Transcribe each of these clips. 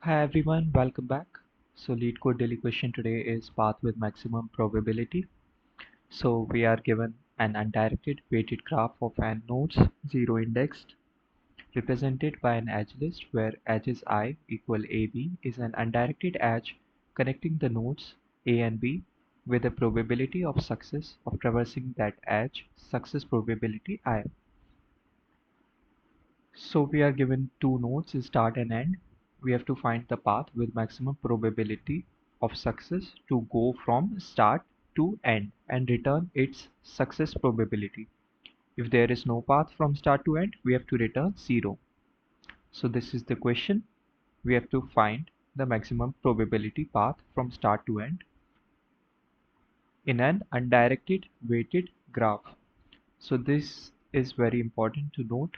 Hi everyone, welcome back. So Leetcode daily question today is path with maximum probability. So we are given an undirected weighted graph of n nodes, zero indexed, represented by an edge list where edges I equal AB is an undirected edge connecting the nodes A and B with a probability of success of traversing that edge, success probability I. So we are given two nodes, start and end. We have to find the path with maximum probability of success to go from start to end and return its success probability. If there is no path from start to end, we have to return 0. So this is the question. We have to find the maximum probability path from start to end in an undirected weighted graph. So this is very important to note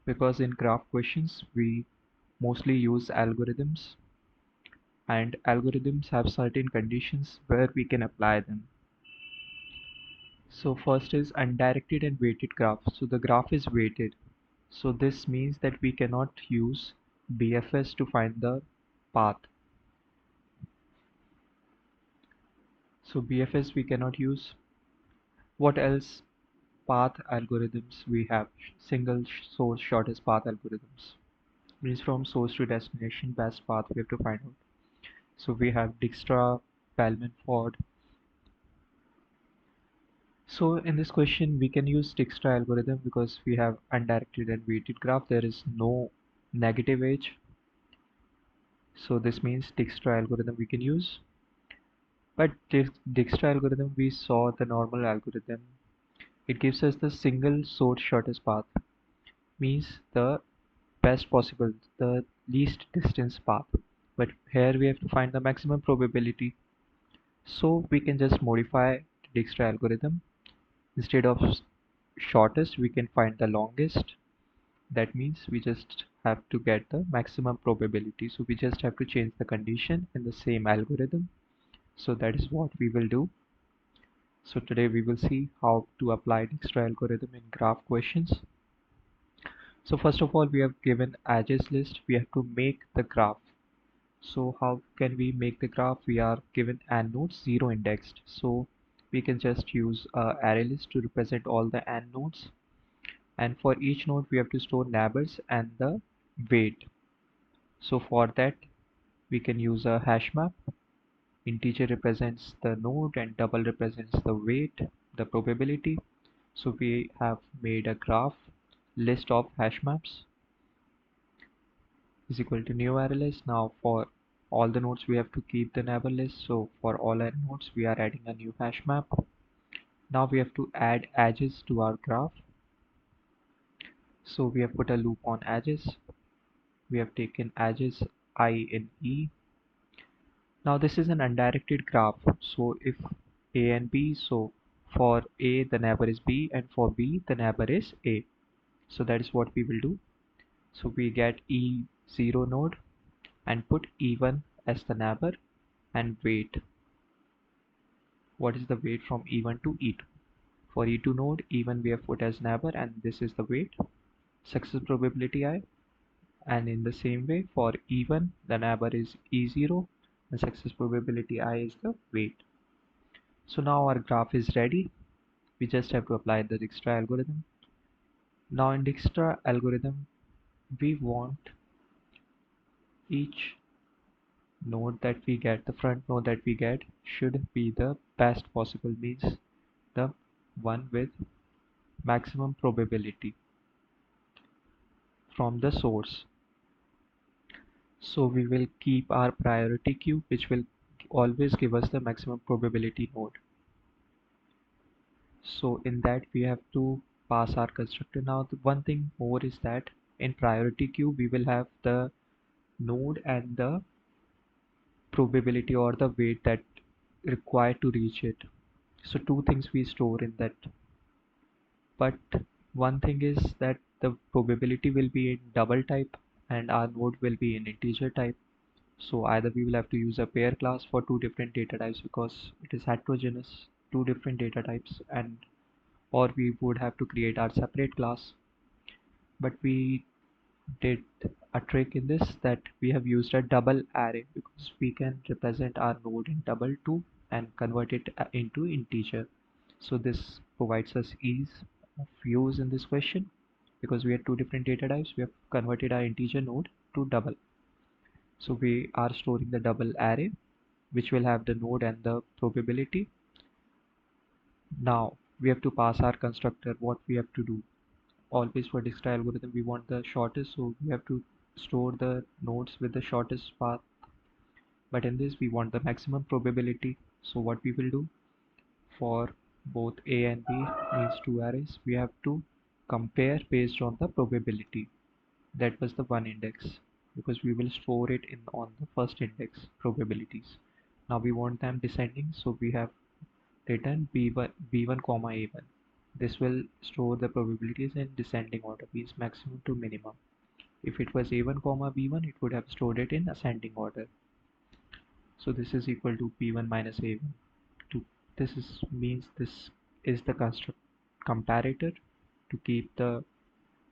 because in graph questions we mostly use algorithms, and algorithms have certain conditions where we can apply them. So first is undirected and weighted graph. So the graph is weighted. So this means that we cannot use BFS to find the path. So BFS we cannot use. What else? Path algorithms we have. Single source shortest path algorithms. Means from source to destination best path we have to find out. So we have Dijkstra, Ford. So in this question, we can use Dijkstra algorithm because we have undirected and weighted graph. There is no negative edge. So this means Dijkstra algorithm we can use. But Dijkstra algorithm, we saw the normal algorithm. It gives us the single source shortest path. Means the best possible, the least distance path. But here we have to find the maximum probability. So we can just modify the Dijkstra algorithm. Instead of shortest, we can find the longest. That means we just have to get the maximum probability. So we just have to change the condition in the same algorithm. So that is what we will do. So today we will see how to apply Dijkstra algorithm in graph questions. So first of all, we have given edges list. We have to make the graph. So how can we make the graph? We are given n nodes, zero indexed. So we can just use array list to represent all the n nodes. And for each node, we have to store neighbors and the weight. So for that, we can use a hash map. Integer represents the node and double represents the weight, the probability. So we have made a graph list of hash maps is equal to new array list. Now for all the nodes we have to keep the neighbor list. So for all our nodes we are adding a new hash map. Now we have to add edges to our graph. So we have put a loop on edges. We have taken edges I in E. Now this is an undirected graph. So if A and B, so for A the neighbor is B and for B the neighbor is A. So that is what we will do. So we get E0 node and put E1 as the neighbor and weight. What is the weight from E1 to E2? For E2 node, E1 we have put as neighbor and this is the weight. Success probability I. And in the same way for E1 the neighbor is E0 and success probability I is the weight. So now our graph is ready. We just have to apply the Dijkstra algorithm. Now in Dijkstra algorithm, we want each node that we get, the front node that we get should be the best possible, means the one with maximum probability from the source. So we will keep our priority queue, which will always give us the maximum probability node. So in that we have to pass our constructor. Now the one thing more is that in priority queue we will have the node and the probability or the weight that required to reach it. So two things we store in that. But one thing is that the probability will be in double type and our node will be in integer type. So either we will have to use a pair class for two different data types because it is heterogeneous, two different data types, or we would have to create our separate class. But we did a trick in this, that we have used a double array because we can represent our node in double too and convert it into integer. So this provides us ease of use in this question because we had two different data types. We have converted our integer node to double. So we are storing the double array which will have the node and the probability. Now we have to pass our constructor. What we have to do, always for Dijkstra algorithm we want the shortest, so we have to store the nodes with the shortest path, but in this we want the maximum probability. So what we will do, for both A and B means two arrays, we have to compare based on the probability. That was the one index because we will store it in on the first index probabilities. Now we want them descending, so we have written b1 comma a1. This will store the probabilities in descending order, means maximum to minimum. If it was a1 comma b1, it would have stored it in ascending order. So this is equal to b1 minus a1. This means this is the construct comparator to keep the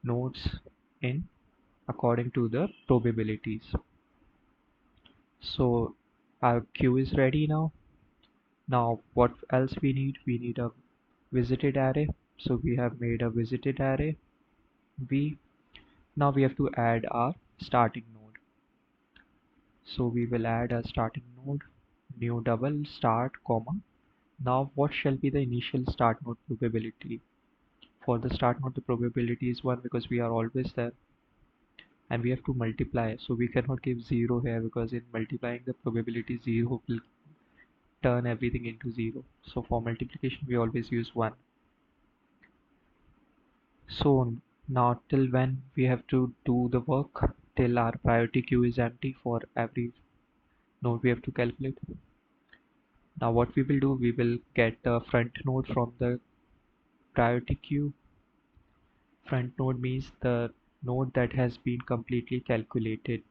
nodes in according to the probabilities. So our queue is ready now. Now what else we need? We need a visited array. So we have made a visited array v. Now we have to add our starting node. So we will add a starting node, new double start comma. Now what shall be the initial start node probability? For the start node the probability is 1 because we are always there, and we have to multiply, so we cannot give 0 here because in multiplying the probability 0 will turn everything into 0. So for multiplication we always use 1. So now till when we have to do the work? Till our priority queue is empty for every node we have to calculate. Now what we will do, we will get the front node from the priority queue. Front node means the node that has been completely calculated,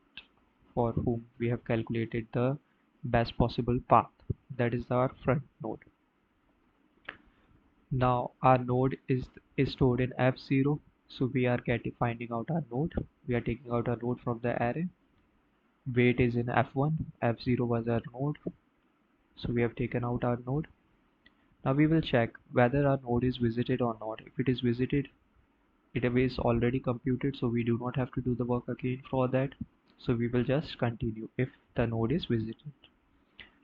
for whom we have calculated the best possible path. That is our front node. Now our node is stored in f0, so we are finding out our node. We are taking out our node from the array. Weight is in f1, f0 was our node, so we have taken out our node. Now we will check whether our node is visited or not. If it is visited, it is already computed, so we do not have to do the work again for that. So we will just continue if the node is visited.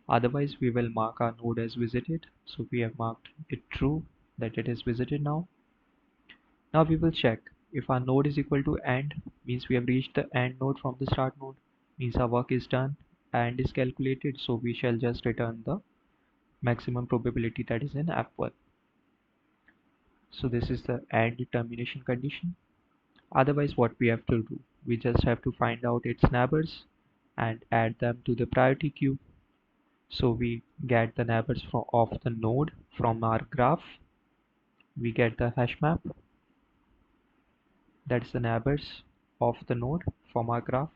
Otherwise we will mark our node as visited, so we have marked it true that it is visited now. Now we will check if our node is equal to end, means we have reached the end node from the start node, means our work is done and is calculated, so we shall just return the maximum probability that is in f1. So this is the end termination condition. Otherwise what we have to do, we just have to find out its neighbors and add them to the priority queue. So we get the neighbors of the node from our graph. We get the hash map, that's the neighbors of the node from our graph.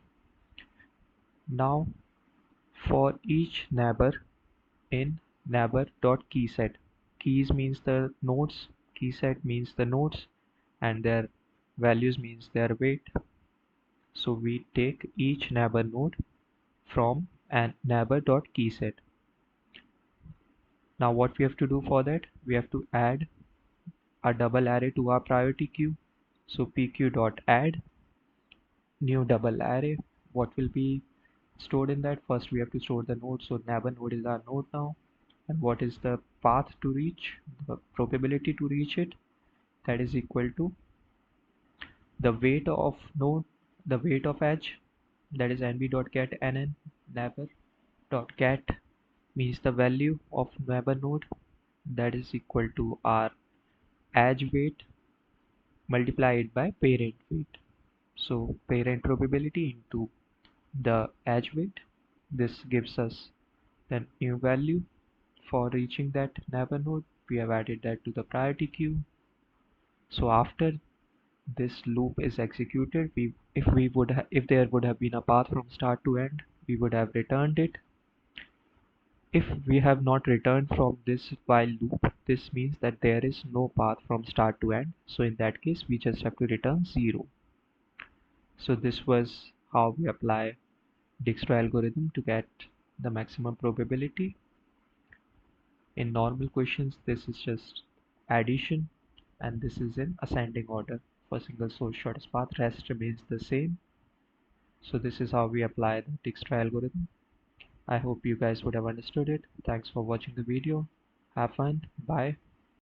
Now for each neighbor in neighbor.keyset, keys means the nodes, keyset means the nodes, and their values means their weight. So we take each neighbor node from an neighbor.keyset. Now what we have to do for that, we have to add a double array to our priority queue. So pq.add new double array. What will be stored in that? First we have to store the node, so neighbor node is our node now. And what is the path to reach, the probability to reach it? That is equal to the weight of node, the weight of edge, that is nb.get nn. Neighbor.get means the value of neighbor node, that is equal to our edge weight multiplied by parent weight. So parent probability into the edge weight. This gives us the new value for reaching that neighbor node. We have added that to the priority queue. So after this loop is executed, if there would have been a path from start to end, we would have returned it. If we have not returned from this while loop, this means that there is no path from start to end. So in that case, we just have to return 0. So this was how we apply Dijkstra algorithm to get the maximum probability. In normal questions, this is just addition, and this is in ascending order for single source shortest path. Rest remains the same. So this is how we apply the Dijkstra algorithm. I hope you guys would have understood it. Thanks for watching the video. Have fun. Bye.